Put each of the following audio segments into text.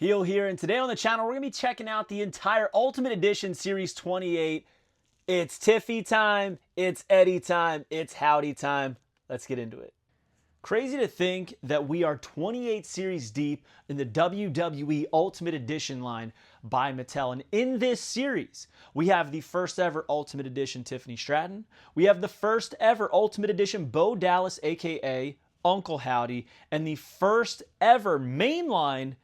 Heel here, and today on the channel we're going to be checking out the entire Ultimate Edition Series 28. It's Tiffy time, it's Eddie time, it's Howdy time. Let's get into it. Crazy to think that we are 28 series deep in the WWE Ultimate Edition line by Mattel. And in this series, we have the first ever Ultimate Edition Tiffany Stratton. We have the first ever Ultimate Edition Bo Dallas, aka Uncle Howdy, and the first ever mainline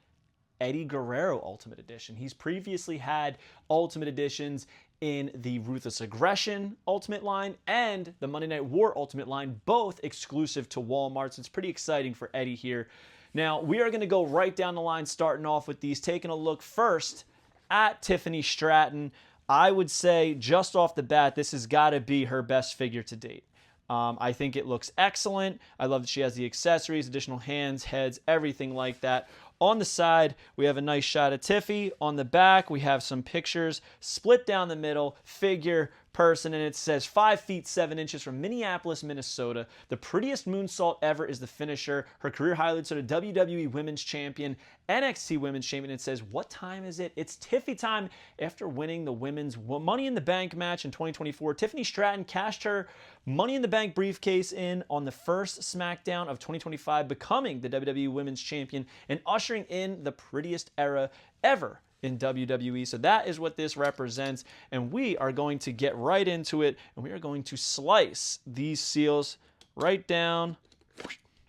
Eddie Guerrero Ultimate Edition. He's previously had Ultimate Editions in the Ruthless Aggression Ultimate line and the Monday Night War Ultimate line, both exclusive to Walmart. So it's pretty exciting for Eddie here. Now, we are going to go right down the line, starting off with these, taking a look first at Tiffany Stratton. I would say, just off the bat, this has got to be her best figure to date. I think it looks excellent. I love that she has the accessories, additional hands, heads, everything like that. On the side, we have a nice shot of Tiffy. On the back, we have some pictures split down the middle, figure, person, and it says 5 feet 7 inches from Minneapolis, Minnesota. The prettiest moonsault ever is the finisher. Her career highlights are the WWE Women's Champion, NXT Women's Champion. It says, what time is it? It's Tiffy time. After winning the Women's Money in the Bank match in 2024, Tiffany Stratton cashed her Money in the Bank briefcase in on the first SmackDown of 2025, becoming the WWE Women's Champion and ushering in the prettiest era ever in WWE. So that is what this represents, and we are going to get right into it, and we are going to slice these seals right down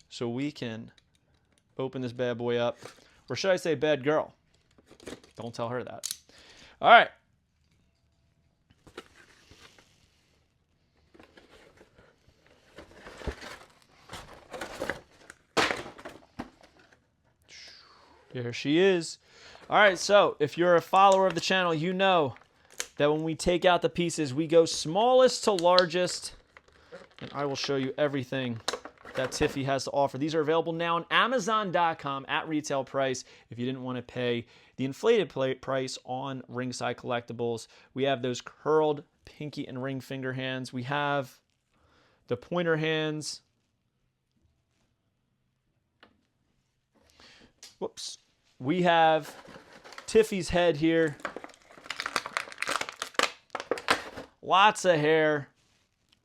so we can open this bad boy up. Or should I say bad girl? Don't tell her that. All right. Here she is. All right, so if you're a follower of the channel, you know that when we take out the pieces, we go smallest to largest, and I will show you everything that Tiffy has to offer. These are available now on Amazon.com at retail price if you didn't want to pay the inflated price on Ringside Collectibles. We have those curled pinky and ring finger hands. We have the pointer hands. Whoops. We have Tiffy's head here. Lots of hair.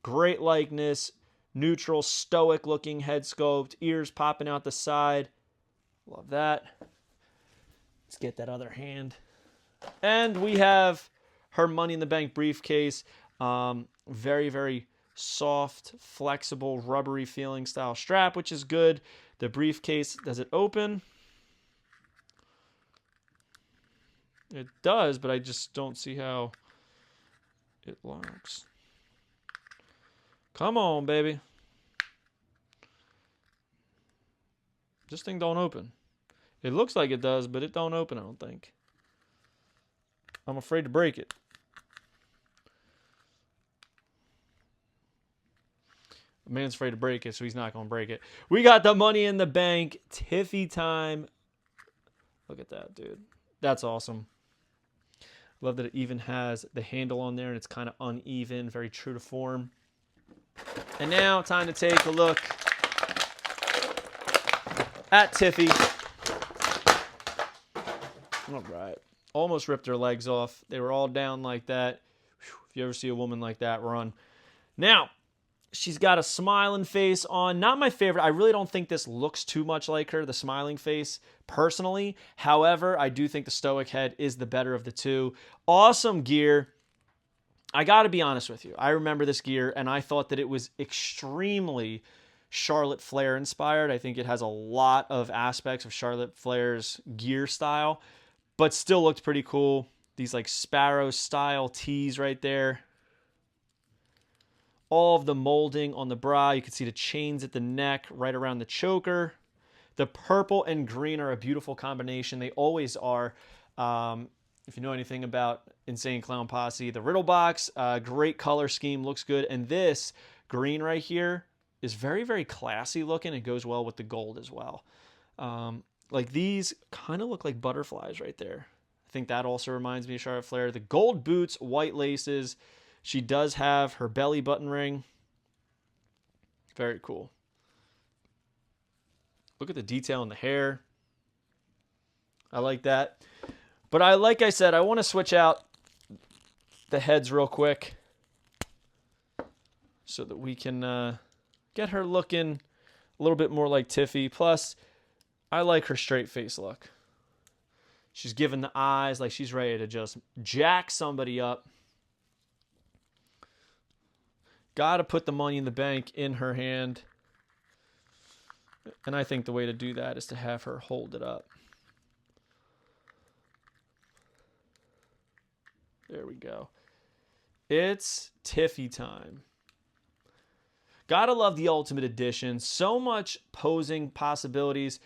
Great likeness. Neutral, stoic looking head sculpt. Ears popping out the side. Love that. Let's get that other hand. And we have her Money in the Bank briefcase. Very, very soft, flexible, rubbery feeling style strap, which is good. The briefcase, does it open? It does, but I just don't see how it locks. Come on, baby. This thing don't open. It looks like it does, but it don't open, I don't think. I'm afraid to break it. The man's afraid to break it, so he's not going to break it. We got the Money in the Bank Tiffy time. Look at that, dude. That's awesome. Love that it even has the handle on there and it's kind of uneven, very true to form. And now, time to take a look at Tiffy. All right. Almost ripped her legs off. They were all down like that. Whew, if you ever see a woman like that, run. Now, she's got a smiling face on. Not my favorite. I really don't think this looks too much like her, the smiling face, personally. However, I do think the stoic head is the better of the two. Awesome gear. I got to be honest with you. I remember this gear, and I thought that it was extremely Charlotte Flair inspired. I think it has a lot of aspects of Charlotte Flair's gear style, but still looked pretty cool. These like Sparrow style tees right there. All of the molding on the bra. You can see the chains at the neck, right around the choker. The purple and green are a beautiful combination. They always are. If you know anything about Insane Clown Posse, the Riddle Box, great color scheme, looks good. And this green right here is very, very classy looking. It goes well with the gold as well. Like these kind of look like butterflies right there. I think that also reminds me of Charlotte Flair. The gold boots, white laces. She does have her belly button ring. Very cool. Look at the detail in the hair. I like that. But like I said, I want to switch out the heads real quick so that we can get her looking a little bit more like Tiffy. Plus, I like her straight face look. She's giving the eyes like she's ready to just jack somebody up. Got to put the money in the bank in her hand. And I think the way to do that is to have her hold it up. There we go. It's Tiffy time. Gotta love the Ultimate Edition. So much posing possibilities.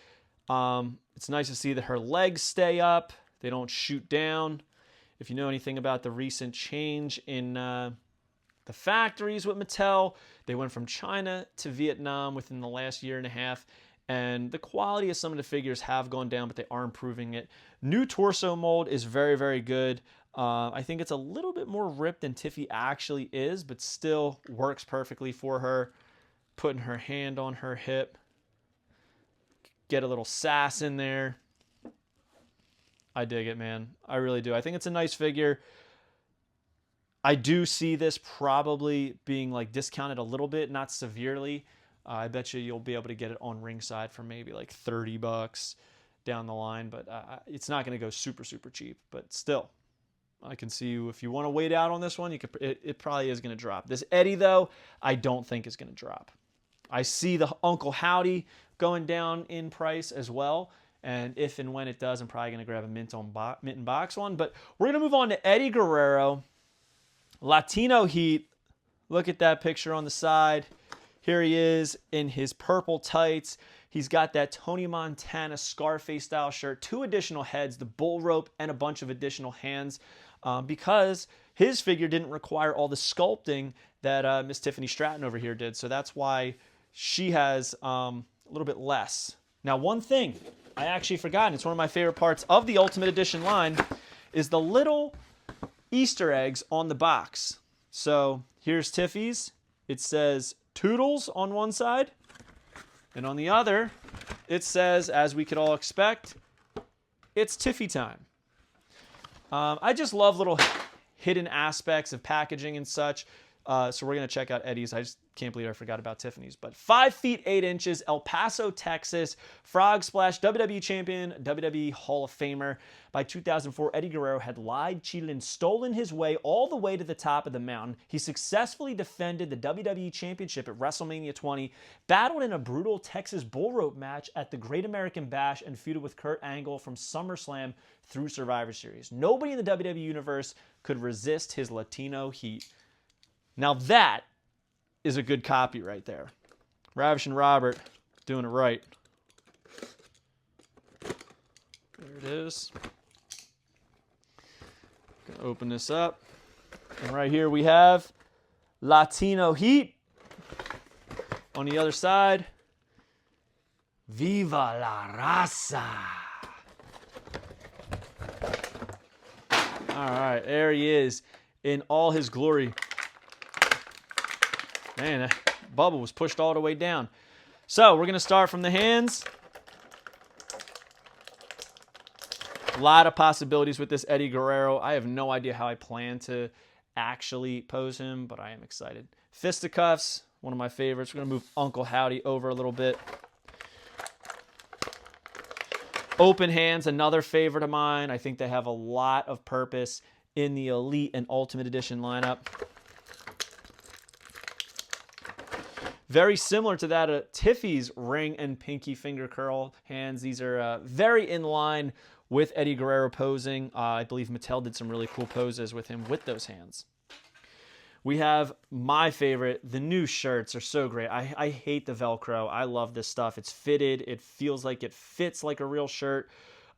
It's nice to see that her legs stay up. They don't shoot down. If you know anything about the recent change in the factories with Mattel, they went from China to Vietnam within the last year and a half. And the quality of some of the figures have gone down, but they are improving it. New torso mold is very, very good. I think it's a little bit more ripped than Tiffy actually is, but still works perfectly for her. Putting her hand on her hip. Get a little sass in there. I dig it, man. I really do. I think it's a nice figure. I do see this probably being like discounted a little bit, not severely. I bet you'll be able to get it on ringside for maybe like $30 down the line, but it's not going to go super, super cheap. But still, I can see you if you want to wait out on this one. You could. It probably is going to drop. This Eddie though, I don't think is going to drop. I see the Uncle Howdy going down in price as well. And if and when it does, I'm probably going to grab a mint and box one. But we're going to move on to Eddie Guerrero. Latino Heat. Look at that picture on the side. Here he is in his purple tights. He's got that Tony Montana Scarface style shirt. 2 additional heads, the bull rope, and a bunch of additional hands. Because his figure didn't require all the sculpting that Miss Tiffany Stratton over here did. So that's why she has a little bit less. Now, one thing I actually forgot, and it's one of my favorite parts of the Ultimate Edition line, is the little Easter eggs on the box. So here's Tiffy's. It says Toodles on one side, and on the other, it says, as we could all expect, it's Tiffy time. I just love little hidden aspects of packaging and such. So we're going to check out Eddie's. I just can't believe I forgot about Tiffany's. But 5 feet 8 inches, El Paso, Texas. Frog Splash, WWE Champion, WWE Hall of Famer. By 2004, Eddie Guerrero had lied, cheated, and stolen his way all the way to the top of the mountain. He successfully defended the WWE Championship at WrestleMania 20, battled in a brutal Texas bull rope match at the Great American Bash, and feuded with Kurt Angle from SummerSlam through Survivor Series. Nobody in the WWE Universe could resist his Latino heat. Now that is a good copy right there. Ravishing Robert doing it right. There it is. Gonna open this up. And right here we have Latino Heat. On the other side, Viva la Raza. All right, there he is in all his glory. Man, that bubble was pushed all the way down. So we're going to start from the hands. A lot of possibilities with this Eddie Guerrero. I have no idea how I plan to actually pose him, but I am excited. Fisticuffs, one of my favorites. We're going to move Uncle Howdy over a little bit. Open hands, another favorite of mine. I think they have a lot of purpose in the Elite and Ultimate Edition lineup. Very similar to that of Tiffy's ring and pinky finger curl hands. These are very in line with Eddie Guerrero posing. I believe Mattel did some really cool poses with him with those hands. We have my favorite. The new shirts are so great. I hate the Velcro. I love this stuff. It's fitted. It feels like it fits like a real shirt.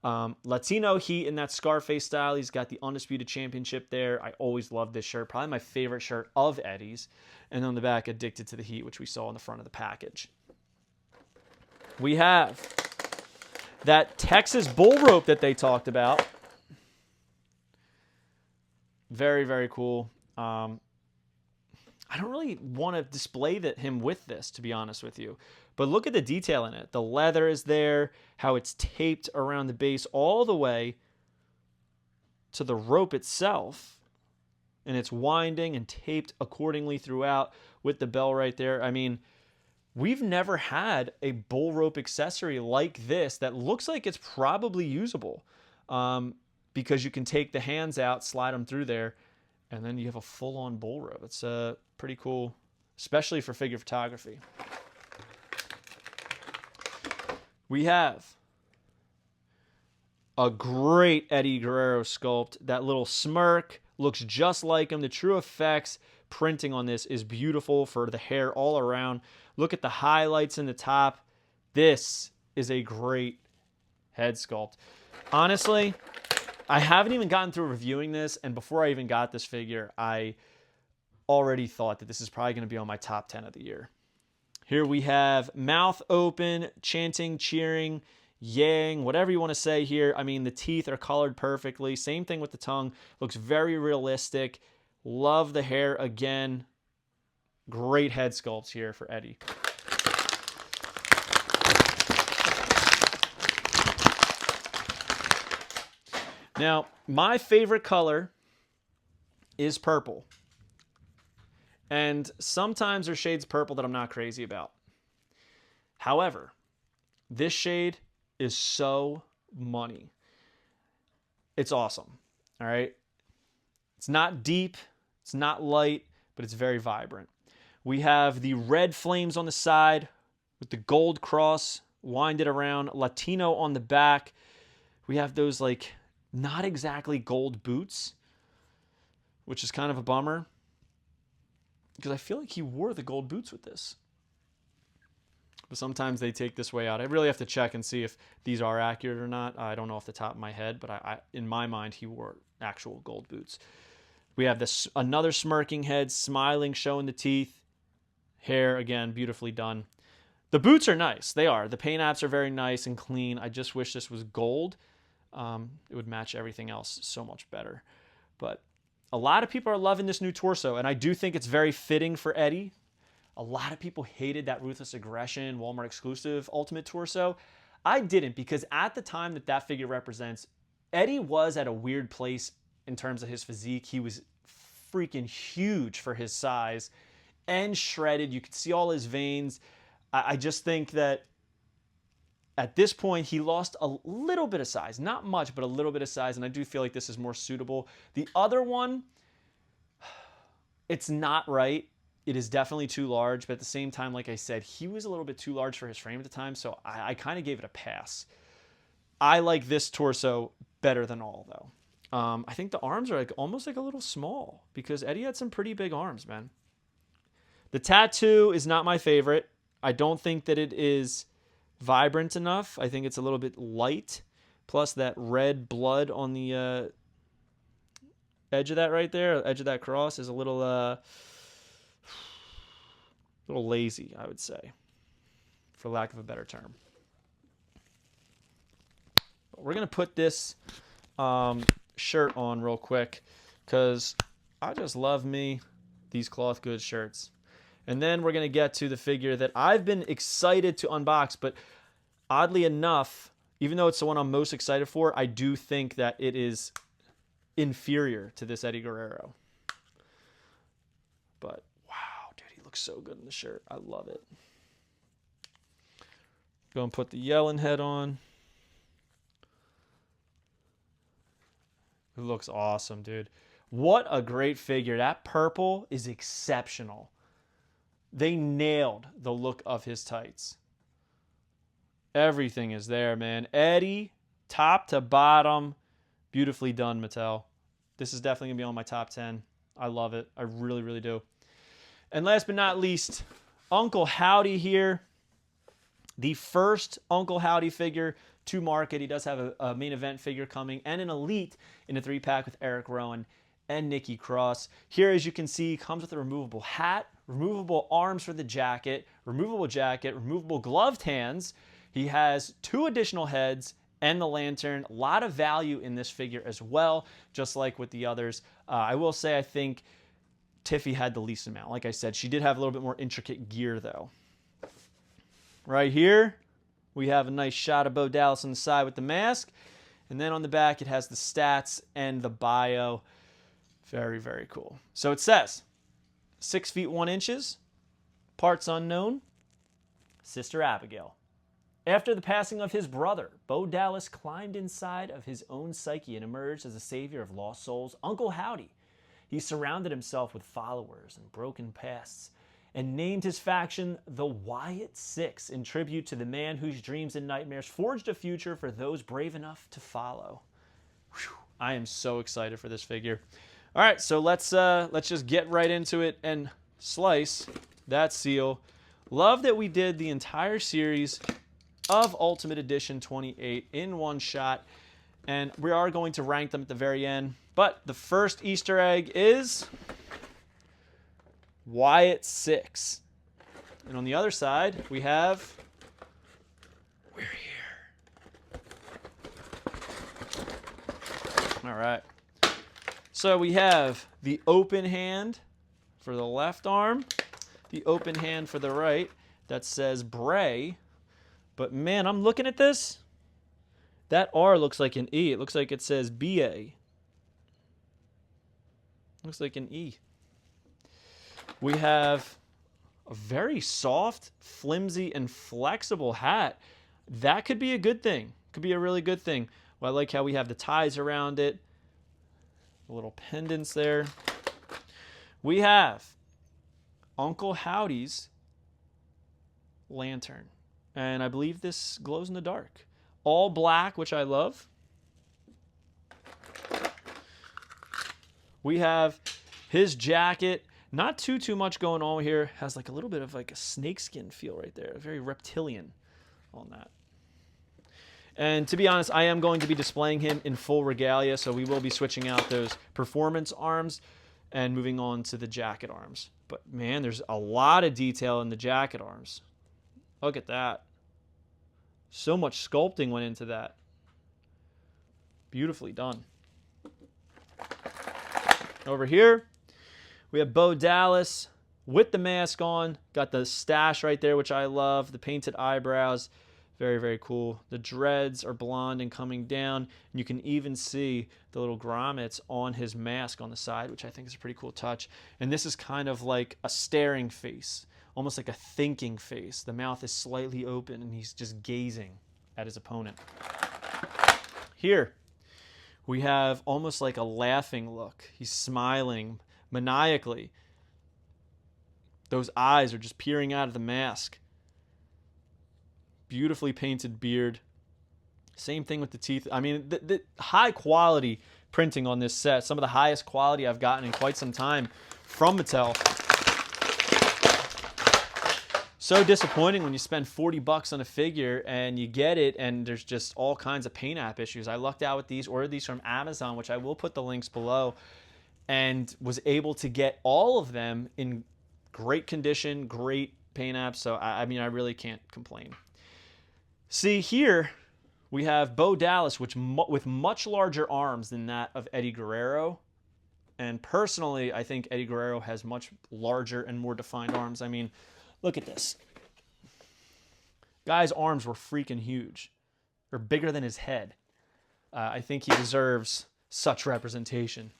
Latino Heat in that Scarface style. He's got the Undisputed Championship there. I always loved this shirt. Probably my favorite shirt of Eddie's. And on the back, Addicted to the Heat, which we saw in the front of the package. We have that Texas bull rope that they talked about. Very, very cool. I don't really want to display him with this, to be honest with you. But look at the detail in it. The leather is there, how it's taped around the base all the way to the rope itself. And it's winding and taped accordingly throughout with the bell right there. I mean, we've never had a bull rope accessory like this that looks like it's probably usable, because you can take the hands out, slide them through there, and then you have a full-on bull rope. It's pretty cool, especially for figure photography. We have a great Eddie Guerrero sculpt. That little smirk looks just like him. The True Effects printing on this is beautiful for the hair all around. Look at the highlights in the top. This is a great head sculpt. Honestly, I haven't even gotten through reviewing this, and before I even got this figure, I already thought that this is probably going to be on my top 10 of the year. Here we have mouth open, chanting, cheering, yang, whatever you want to say here. I mean, the teeth are colored perfectly. Same thing with the tongue. Looks very realistic. Love the hair again. Great head sculpts here for Eddie. Now, my favorite color is purple. And sometimes there's shades of purple that I'm not crazy about. However, this shade is so money. It's awesome. All right. It's not deep. It's not light, but it's very vibrant. We have the red flames on the side with the gold cross winded around, Latino on the back. We have those like not exactly gold boots, which is kind of a bummer because I feel like he wore the gold boots with this. But sometimes they take this way out. I really have to check and see if these are accurate or not. I don't know off the top of my head, but I in my mind, he wore actual gold boots. We have this another smirking head, smiling, showing the teeth. Hair, again, beautifully done. The boots are nice. They are. The paint apps are very nice and clean. I just wish this was gold. It would match everything else so much better. But a lot of people are loving this new torso, and I do think it's very fitting for Eddie. A lot of people hated that Ruthless Aggression Walmart exclusive Ultimate torso. I didn't, because at the time that figure represents, Eddie was at a weird place in terms of his physique. He was freaking huge for his size and shredded. You could see all his veins. I just think that at this point, he lost a little bit of size. Not much, but a little bit of size, and I do feel like this is more suitable. The other one, it's not right. It is definitely too large, but at the same time, like I said, he was a little bit too large for his frame at the time, so I kind of gave it a pass. I like this torso better than all, though. I think the arms are like almost like a little small because Eddie had some pretty big arms, man. The tattoo is not my favorite. I don't think that it is vibrant enough. I think it's a little bit light. Plus that red blood on the edge of that right there, edge of that cross is a little lazy, I would say, for lack of a better term. But we're going to put this shirt on real quick because I just love me these cloth goods shirts. And then we're going to get to the figure that I've been excited to unbox, but oddly enough, even though it's the one I'm most excited for, I do think that it is inferior to this Eddie Guerrero. But wow, dude, he looks so good in the shirt. I love it. Go and put the yelling head on. It looks awesome, dude. What a great figure. That purple is exceptional. They nailed the look of his tights. Everything is there, man. Eddie, top to bottom, beautifully done, Mattel. This is definitely going to be on my top 10. I love it. I really, really do. And last but not least, Uncle Howdy here. The first Uncle Howdy figure to market. He does have a main event figure coming and an elite in a 3-pack with Eric Rowan and Nikki Cross. Here, as you can see, comes with a removable hat, removable arms for the jacket, removable gloved hands. He has 2 additional heads and the lantern. A lot of value in this figure as well, just like with the others. I will say I think Tiffy had the least amount. Like I said, she did have a little bit more intricate gear, though. Right here, we have a nice shot of Bo Dallas on the side with the mask. And then on the back, it has the stats and the bio. Very, very cool. So it says, 6 feet 1 inches, parts unknown, Sister Abigail. After the passing of his brother, Bo Dallas climbed inside of his own psyche and emerged as a savior of lost souls, Uncle Howdy. He surrounded himself with followers and broken pasts and named his faction the Wyatt Six in tribute to the man whose dreams and nightmares forged a future for those brave enough to follow. Whew, I am so excited for this figure. All right, so let's just get right into it and slice that seal. Love that we did the entire series of Ultimate Edition 28 in one shot, and we are going to rank them at the very end. But the first Easter egg is Wyatt Six. And on the other side, we have We're Here. All right. So we have the open hand for the left arm, the open hand for the right that says Bray. But man, I'm looking at this. That R looks like an E. It looks like it says BA. Looks like an E. We have a very soft, flimsy, and flexible hat. That could be a good thing. Could be a really good thing. Well, I like how we have the ties around it. The little pendants there. We have Uncle Howdy's lantern. And I believe this glows in the dark. All black, which I love. We have his jacket. Not too much going on here. Has like a little bit of like a snakeskin feel right there. Very reptilian on that. And to be honest, I am going to be displaying him in full regalia, so we will be switching out those performance arms and moving on to the jacket arms. But man, there's a lot of detail in the jacket arms. Look at that. So much sculpting went into that. Beautifully done. Over here, we have Bo Dallas with the mask on. Got the stash right there, which I love. The painted eyebrows. Very, very cool. The dreads are blonde and coming down. And you can even see the little grommets on his mask on the side, which I think is a pretty cool touch. And this is kind of like a staring face, almost like a thinking face. The mouth is slightly open and he's just gazing at his opponent. Here, we have almost like a laughing look. He's smiling maniacally. Those eyes are just peering out of the mask. Beautifully painted beard. Same thing with the teeth. I mean, the high quality printing on this set. Some of the highest quality I've gotten in quite some time from Mattel. So disappointing when you spend 40 bucks on a figure and you get it and there's just all kinds of paint app issues. I lucked out with these, ordered these from Amazon, which I will put the links below, and was able to get all of them in great condition, great paint apps. So, I mean, I really can't complain. See, here we have Bo Dallas, which with much larger arms than that of Eddie Guerrero. And personally, I think Eddie Guerrero has much larger and more defined arms. I mean, look at this. Guy's arms were freaking huge. They're bigger than his head. I think he deserves such representation.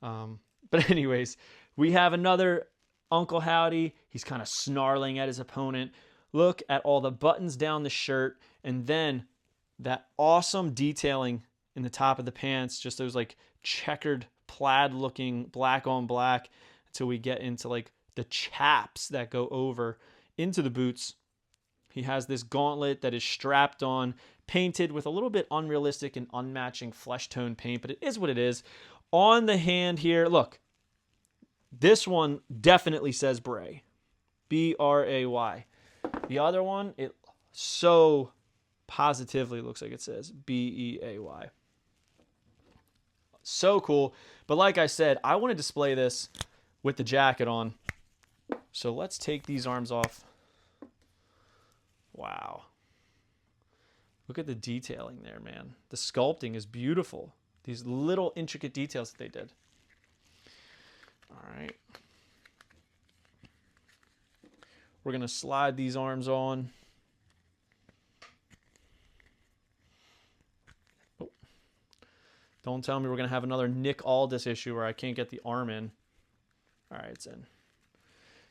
But anyways, we have another Uncle Howdy. He's kind of snarling at his opponent. Look at all the buttons down the shirt, and then that awesome detailing in the top of the pants, just those like checkered plaid looking black on black until we get into like the chaps that go over into the boots. He has this gauntlet that is strapped on, painted with a little bit unrealistic and unmatching flesh tone paint, but it is what it is. On the hand here, look, this one definitely says Bray. B-R-A-Y. The other one, it so positively looks like it says B-E-A-Y. So cool. But like I said, I want to display this with the jacket on. So let's take these arms off. Wow. Look at the detailing there, man. The sculpting is beautiful. These little intricate details that they did. All right. We're going to slide these arms on. Oh. Don't tell me we're going to have another Nick Aldis issue where I can't get the arm in. All right, it's in.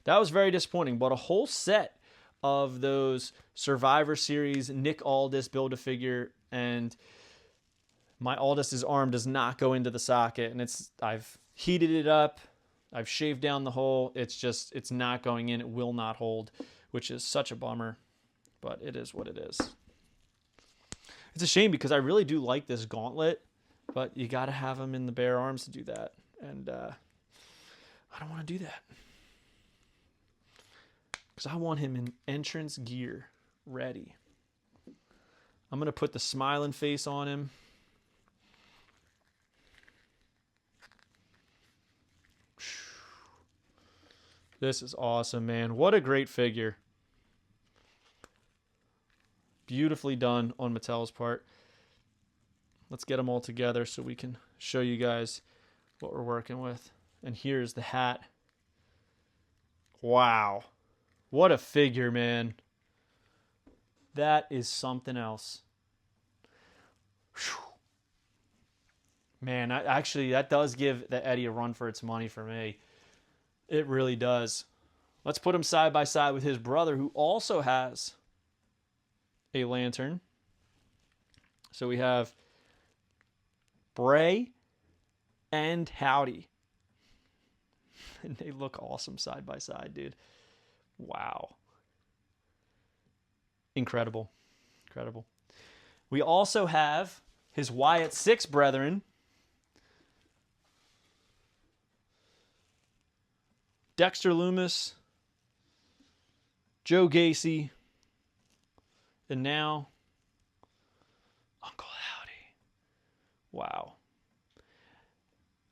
That was very disappointing. Bought a whole set of those Survivor Series Nick Aldis Build-A-Figure, and my Aldis's arm does not go into the socket, and I've heated it up. I've shaved down the hole. It's not going in. It will not hold, which is such a bummer, but it is what it is. It's a shame because I really do like this gauntlet, but you got to have him in the bare arms to do that, and I don't want to do that because I want him in entrance gear ready. I'm going to put the smiling face on him. This is awesome, man. What a great figure. Beautifully done on Mattel's part. Let's get them all together so we can show you guys what we're working with. And here's the hat. Wow. What a figure, man. That is something else. Whew. Man, actually, that does give the Eddie a run for its money for me. It really does. Let's put him side by side with his brother, who also has a lantern. So we have Bray and Howdy. And they look awesome side by side, dude. Wow. Incredible. Incredible. We also have his Wyatt Six brethren. Dexter Lumis, Joe Gacy, and now Uncle Howdy. Wow.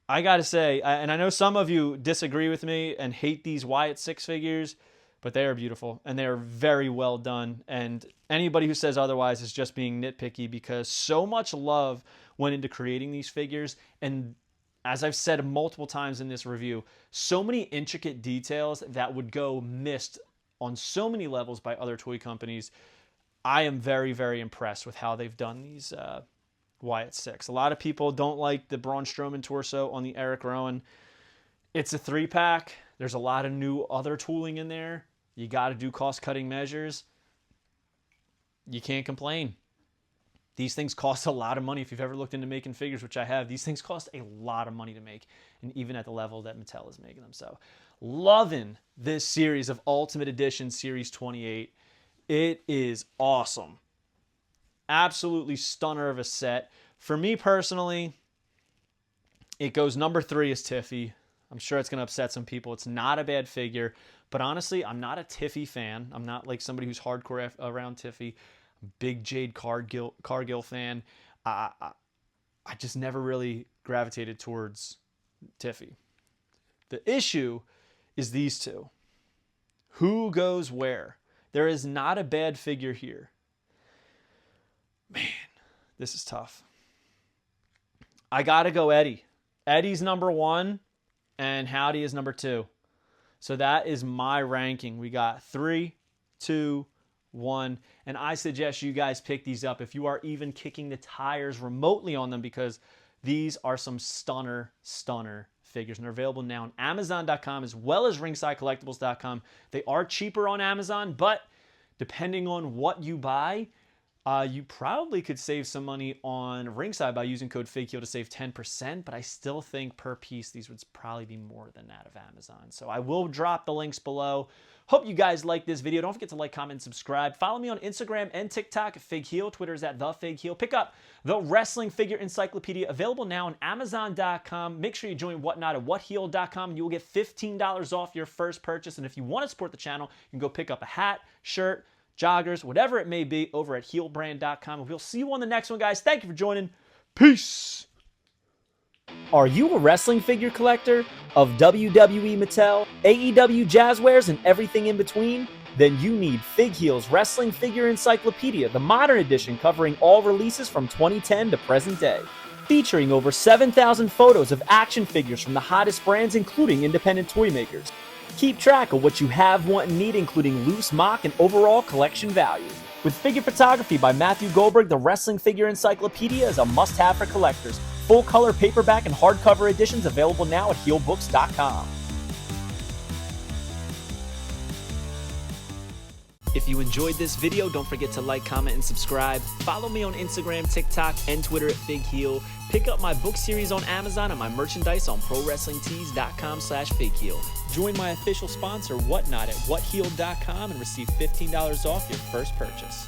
I got to say, and I know some of you disagree with me and hate these Wyatt Six figures, but they are beautiful and they are very well done. And anybody who says otherwise is just being nitpicky because so much love went into creating these figures. And as I've said multiple times in this review, so many intricate details that would go missed on so many levels by other toy companies. I am very, very impressed with how they've done these Wyatt Six. A lot of people don't like the Braun Strowman torso on the Eric Rowan. It's a 3-pack. There's a lot of new other tooling in there. You got to do cost-cutting measures. You can't complain. These things cost a lot of money. If you've ever looked into making figures, which I have, these things cost a lot of money to make, and even at the level that Mattel is making them. So, loving this series of Ultimate Edition Series 28. It is awesome. Absolutely stunner of a set. For me personally, it goes number 3 is Tiffy. I'm sure it's going to upset some people. It's not a bad figure, but honestly, I'm not a Tiffy fan. I'm not like somebody who's hardcore around Tiffy. Big Jade Cargill fan. I just never really gravitated towards Tiffy. The issue is these two. Who goes where? There is not a bad figure here. Man, this is tough. I got to go Eddie. Eddie's number 1 and Howdy is number 2. So that is my ranking. We got 3, 2, 1, and I suggest you guys pick these up if you are even kicking the tires remotely on them because these are some stunner figures, and they're available now on Amazon.com as well as RingsideCollectibles.com. They are cheaper on Amazon, but depending on what you buy, you probably could save some money on Ringside by using code FIGHEEL to save 10%, but I still think per piece these would probably be more than that of Amazon. So I will drop the links below. Hope you guys like this video. Don't forget to like, comment, and subscribe. Follow me on Instagram and TikTok, FigHeel. Twitter is at TheFigHeel. Pick up the Wrestling Figure Encyclopedia, available now on Amazon.com. Make sure you join Whatnot at WhatHeel.com, and you will get $15 off your first purchase. And if you want to support the channel, you can go pick up a hat, shirt, joggers, whatever it may be, over at HeelBrand.com. We'll see you on the next one, guys. Thank you for joining. Peace. Are you a wrestling figure collector of WWE, Mattel, AEW, Jazzwares, and everything in between? Then you need FigHeel's Wrestling Figure Encyclopedia, the modern edition covering all releases from 2010 to present day. featuring over 7,000 photos of action figures from the hottest brands, including independent toy makers. Keep track of what you have, want, and need, including loose, mock, and overall collection value. With figure photography by Matthew Goldberg, the Wrestling Figure Encyclopedia is a must-have for collectors. Full-color paperback and hardcover editions available now at heelbooks.com. If you enjoyed this video, don't forget to like, comment, and subscribe. Follow me on Instagram, TikTok, and Twitter at FigHeel. Pick up my book series on Amazon and my merchandise on ProWrestlingTees.com/FigHeel. Join my official sponsor, Whatnot, at WhatHeal.com and receive $15 off your first purchase.